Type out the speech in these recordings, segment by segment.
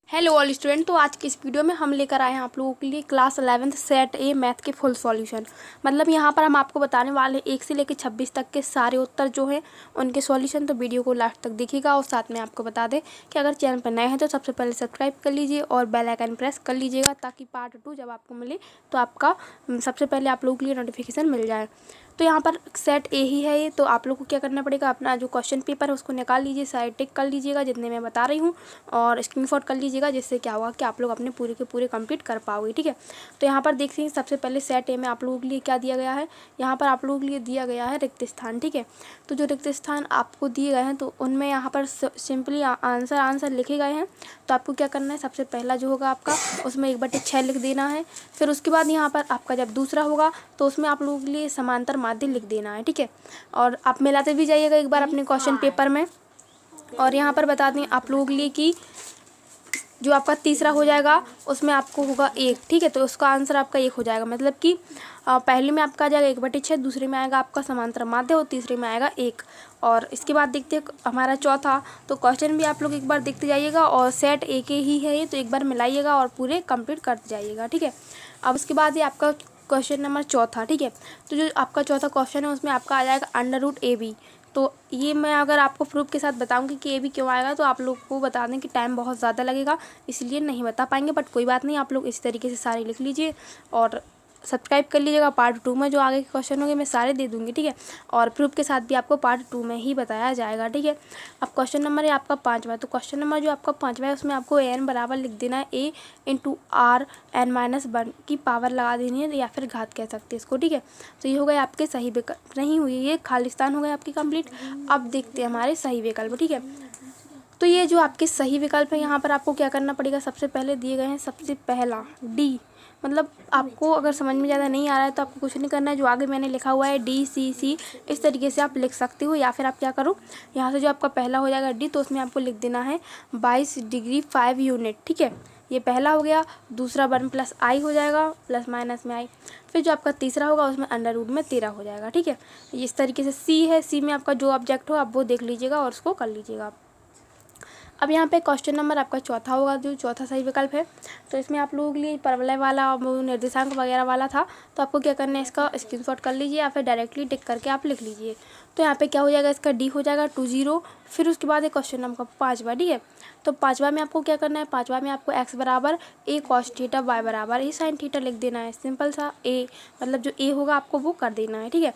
Hello all student. तो आज की इस वीडियो में हम लेकर आए हैं आप लोगों के लिए क्लास 11th सेट ए मैथ के फुल सॉल्यूशन। मतलब यहाँ पर हम आपको बताने वाले 1 से लेकर 26 तक के सारे उत्तर जो हैं उनके सॉल्यूशन। तो वीडियो को लास्ट तक देखिएगा और साथ में आपको बता दें कि अगर चैनल पर नए हैं तो सबसे पहले सब्सक्राइब कर लीजिए और बेल आइकन प्रेस कर लीजिएगा ताकि पार्ट 2 जब आपको मिले तो आपका सबसे पहले आप लोगों के लिए नोटिफिकेशन मिल जाए। तो यहाँ पर सेट ए ही है ये। तो आप लोग को क्या करना पड़ेगा, अपना जो क्वेश्चन पेपर है उसको निकाल लीजिए, साइड टिक कर लीजिएगा जितने मैं बता रही हूँ और स्क्रीनशॉट कर लीजिएगा, जिससे क्या होगा कि आप लोग अपने पूरे के पूरे कंप्लीट कर पाओगे। ठीक है। तो यहाँ पर देख लीजिए सबसे पहले सेट ए में आप लोगों के लिए क्या दिया गया है। यहाँ पर आप लोगों के लिए दिया गया है रिक्त स्थान। ठीक है। तो जो रिक्त स्थान आपको दिए गए हैं तो उनमें यहाँ पर सिंपली आंसर लिखे गए हैं। तो आपको क्या करना है, सबसे पहला जो होगा आपका उसमें 1/6 लिख देना है। फिर उसके बाद यहाँ पर आपका जब दूसरा होगा तो उसमें आप लोगों के लिए समांतर माध्य लिख देना है। ठीक है। और आप मिलाते भी जाइएगा एक बार अपने क्वेश्चन पेपर में। और यहाँ पर बता दें आप लोगों के लिए कि जो आपका तीसरा हो जाएगा उसमें आपको होगा 1। ठीक है। तो उसका आंसर आपका 1 हो जाएगा। मतलब कि पहले में आपका आ जाएगा 1/6, दूसरे में आएगा आपका समांतर माध्य और तीसरे में आएगा 1। और इसके बाद देखते हैं हमारा चौथा। तो क्वेश्चन भी आप लोग एक बार देखते जाइएगा और सेट ए के ही है ये, तो एक बार मिलाइएगा और पूरे कंप्लीट करते जाइएगा। ठीक है। अब उसके बाद ये आपका क्वेश्चन नंबर चौथा। ठीक है। तो जो आपका चौथा क्वेश्चन है उसमें आपका आ जाएगा √AB। तो ये मैं अगर आपको प्रूफ के साथ बताऊंगी कि ए भी क्यों आएगा तो आप लोग को बता दें कि टाइम बहुत ज़्यादा लगेगा, इसलिए नहीं बता पाएंगे। बट कोई बात नहीं, आप लोग इस तरीके से सारे लिख लीजिए और सब्सक्राइब कर लीजिएगा। पार्ट 2 में जो आगे के क्वेश्चन होंगे मैं सारे दे दूंगी। ठीक है। और प्रूफ के साथ भी आपको पार्ट 2 में ही बताया जाएगा। ठीक है। अब क्वेश्चन नंबर है आपका 5वां। तो क्वेश्चन नंबर जो आपका 5वां है उसमें आपको एन बराबर लिख देना है a × r(n−1) की पावर लगा देनी है या फिर घात कह सकते हैं इसको। ठीक है। तो ये हो गए आपके सही विकल्प, नहीं हुई ये खालिस्तान हो गए आपकी कंप्लीट। अब देखते हैं हमारे सही विकल्प। ठीक है। तो ये जो आपके सही विकल्प है यहाँ पर आपको क्या करना पड़ेगा, सबसे पहले दिए गए हैं सबसे पहला डी। मतलब आपको अगर समझ में ज़्यादा नहीं आ रहा है तो आपको कुछ नहीं करना है, जो आगे मैंने लिखा हुआ है DCC इस तरीके से आप लिख सकते हो। या फिर आप क्या करो, यहाँ से जो आपका पहला हो जाएगा डी तो उसमें आपको लिख देना है 22 डिग्री 5 यूनिट। ठीक है। ये पहला हो गया। दूसरा 1 + i हो जाएगा, प्लस माइनस में i। फिर जो आपका तीसरा होगा उसमें √ में 13 हो जाएगा। ठीक है। इस तरीके से सी है, सी में आपका जो ऑब्जेक्ट हो आप वो देख लीजिएगा और उसको कर लीजिएगा। अब यहाँ पे क्वेश्चन नंबर आपका चौथा होगा, जो चौथा सही विकल्प है। तो इसमें आप लोगों के लिए परवलय वाला निर्देशांक वगैरह वाला था, तो आपको क्या करना है, इसका स्क्रीनशॉट कर लीजिए या फिर डायरेक्टली टिक करके आप लिख लीजिए। तो यहाँ पे क्या हो जाएगा, इसका डी हो जाएगा 20। फिर उसके बाद एक क्वेश्चन नंबर 5वां। ठीक है। तो 5वां में आपको क्या करना है, 5वां में आपको x बराबर a cos θ, y बराबर a sin θ लिख देना है। सिंपल सा a, मतलब जो a होगा आपको वो कर देना है। ठीक है।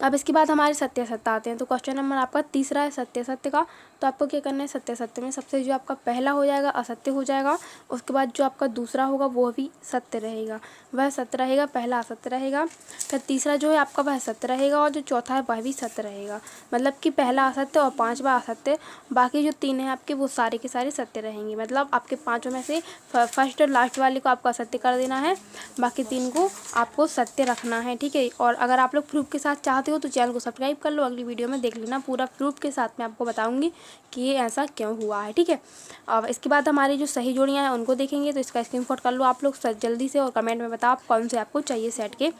अब इसके बाद हमारे सत्य सत्य आते हैं। तो क्वेश्चन नंबर आपका तीसरा है सत्य सत्य का। तो आपको क्या करना है, सत्य सत्य में सबसे जो आपका पहला हो जाएगा असत्य हो जाएगा। उसके बाद जो आपका दूसरा होगा वो भी सत्य रहेगा, वह सत्य रहेगा, पहला असत्य रहेगा। फिर तीसरा जो है आपका वह सत्य रहेगा और जो चौथा है वह भी सत्य रहेगा। मतलब कि पहला असत्य और 5वां असत्य, बाकी जो 3 हैं आपके वो सारे के सारे सत्य रहेंगे। मतलब आपके 5 में से फर्स्ट और लास्ट वाले को आपको असत्य कर देना है, बाकी 3 को आपको सत्य रखना है। ठीक है। और अगर आप लोग प्रूफ के साथ चाहते हो तो चैनल को सब्सक्राइब कर लो, अगली वीडियो में देख लेना पूरा प्रूफ के साथ मैं आपको बताऊंगी कि ये ऐसा क्यों हुआ है। ठीक है। अब इसके बाद हमारी जो सही जोड़ियां हैं उनको देखेंगे। तो इसका स्क्रीनशॉट कर लो आप लोग जल्दी से और कमेंट में बताओ कौन से आपको चाहिए सेट के।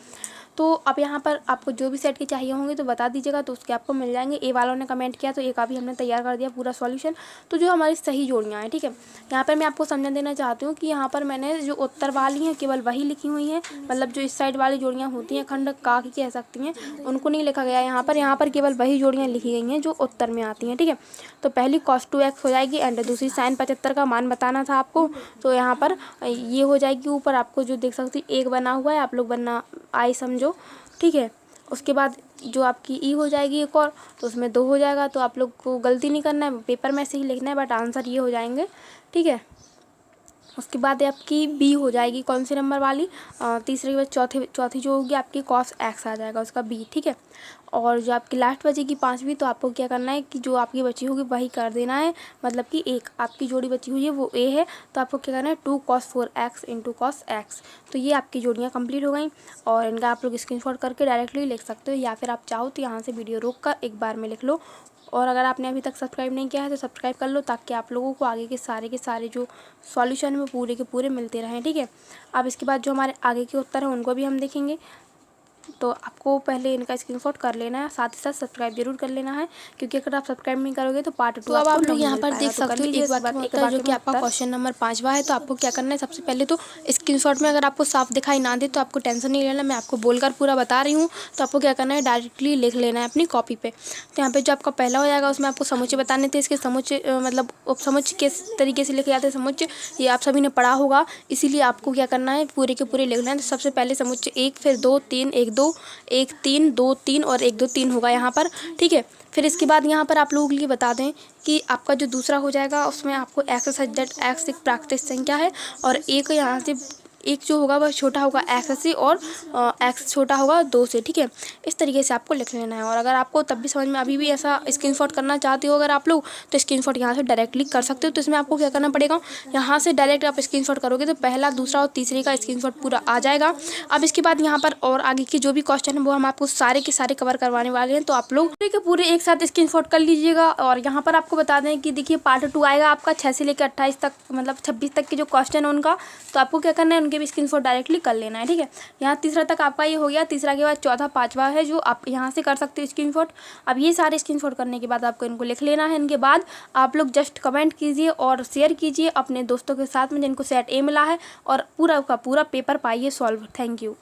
तो अब यहाँ पर आपको जो भी सेट के चाहिए होंगे तो बता दीजिएगा, तो उसके आपको मिल जाएंगे। ए वालों ने कमेंट किया तो ए का भी हमने तैयार कर दिया पूरा सॉल्यूशन। तो जो हमारी सही जोड़ियाँ हैं, ठीक है, यहाँ पर मैं आपको समझा देना चाहती हूँ कि यहाँ पर मैंने जो उत्तर वाली हैं केवल वही लिखी हुई हैं। मतलब जो इस साइड वाली जोड़ियाँ होती हैं खंड का की कह सकती हैं, उनको नहीं लिखा गया यहाँ पर केवल वही जोड़ियाँ लिखी गई हैं जो उत्तर में आती हैं। ठीक है। तो पहली cos 2x हो जाएगी एंड दूसरी sin 75 का मान बताना था आपको। तो यहाँ पर ये हो जाएगी। ऊपर आपको जो देख सकती 1 बना हुआ है, आप लोग बनना आई समझो। ठीक है। उसके बाद जो आपकी ई हो जाएगी एक और, तो उसमें 2 हो जाएगा। तो आप लोग को गलती नहीं करना है, पेपर में से ही लिखना है, बट आंसर ये हो जाएंगे। ठीक है। उसके बाद आपकी बी हो जाएगी कौन सी नंबर वाली, तीसरे के बाद चौथी जो होगी आपकी cos x आ जाएगा उसका बी। ठीक है। और जो आपकी लास्ट बचेगी 5वीं, तो आपको क्या करना है कि जो आपकी बची होगी वही कर देना है। मतलब कि एक आपकी जोड़ी बची हुई है वो ए है, तो आपको क्या करना है 2 cos 4x × cos x। तो ये आपकी जोड़ियाँ कंप्लीट हो गई और इनका आप लोग स्क्रीनशॉट करके डायरेक्टली लिख सकते हो, या फिर आप चाहो तो यहाँ से वीडियो रोक कर एक बार में लिख लो। और अगर आपने अभी तक सब्सक्राइब नहीं किया है तो सब्सक्राइब कर लो, ताकि आप लोगों को आगे के सारे जो सॉल्यूशन में पूरे के पूरे मिलते रहें। ठीक है। अब इसके बाद जो हमारे आगे के उत्तर हैं उनको भी हम देखेंगे। तो आपको पहले इनका स्क्रीनशॉट कर लेना है, साथ ही साथ सब्सक्राइब जरूर कर लेना है, क्योंकि अगर आप सब्सक्राइब नहीं करोगे तो पार्ट 2 तो अब आप लोग यहाँ मिल पर पाएगा। देख तो कर सकते हो लीजिए एक वाक्य में उत्तर जो कि आपका क्वेश्चन नंबर 5वां है। तो आपको क्या करना है, सबसे पहले तो स्क्रीनशॉट में अगर आपको साफ दिखाई ना दे तो आपको टेंशन नहीं लेना, मैं आपको बोलकर पूरा बता रही हूँ। तो आपको क्या करना है, डायरेक्टली लिख लेना है अपनी कॉपी पे। तो यहाँ पे जो आपका पहला हो जाएगा उसमें आपको समुच्चय बताने थे। इसके समुच्चय मतलब उपसमुच्चय किस तरीके से लिखे जाते हैं, समुच्चय ये आप सभी ने पढ़ा होगा, इसीलिए आपको क्या करना है, पूरे के पूरे लिखना है। तो सबसे पहले समुच्चय 1, फिर 2 3 1 2 1 3 2 3 और 1 2 3 होगा यहाँ पर, ठीक है। फिर इसके बाद यहाँ पर आप लोगों के लिए बता दें कि आपका जो दूसरा हो जाएगा उसमें आपको एक्स सच दैट एक्स एक प्राकृतिक संख्या है, और एक यहाँ से एक जो होगा वह छोटा होगा एक्स से, और एक्स छोटा होगा 2 से, ठीक है। इस तरीके से आपको लिख लेना है। और अगर आपको तब भी समझ में अभी भी ऐसा स्क्रीनशॉट करना चाहते हो अगर आप लोग, तो स्क्रीनशॉट यहाँ से डायरेक्टली कर सकते हो। तो इसमें आपको क्या करना पड़ेगा, यहाँ से डायरेक्ट आप स्क्रीनशॉट करोगे तो पहला, दूसरा और तीसरे का स्क्रीनशॉट पूरा आ जाएगा। अब इसके बाद यहाँ पर और आगे के जो भी क्वेश्चन है वो हम आपको सारे के सारे कवर करवाने वाले हैं। तो आप लोग पूरे के पूरे एक साथ स्क्रीनशॉट कर लीजिएगा। और यहाँ पर आपको बता दें कि देखिए पार्ट 2 आएगा आपका 6 से लेकर 28 तक, मतलब 26 तक के जो क्वेश्चन है उनका। तो आपको क्या करना है, उनके भी स्क्रीनशॉट डायरेक्टली कर लेना है, ठीक है। यहाँ तीसरा तक आपका ये हो गया, तीसरा के बाद चौथा 5वां है जो आप यहाँ से कर सकते हो स्क्रीनशॉट। अब ये सारे स्क्रीनशॉट करने के बाद आपको इनको लिख लेना है। इनके बाद आप लोग जस्ट कमेंट कीजिए और शेयर कीजिए अपने दोस्तों के साथ में जिनको सेट ए मिला है, और पूरा का पूरा पेपर पाइए सॉल्व। Thank you.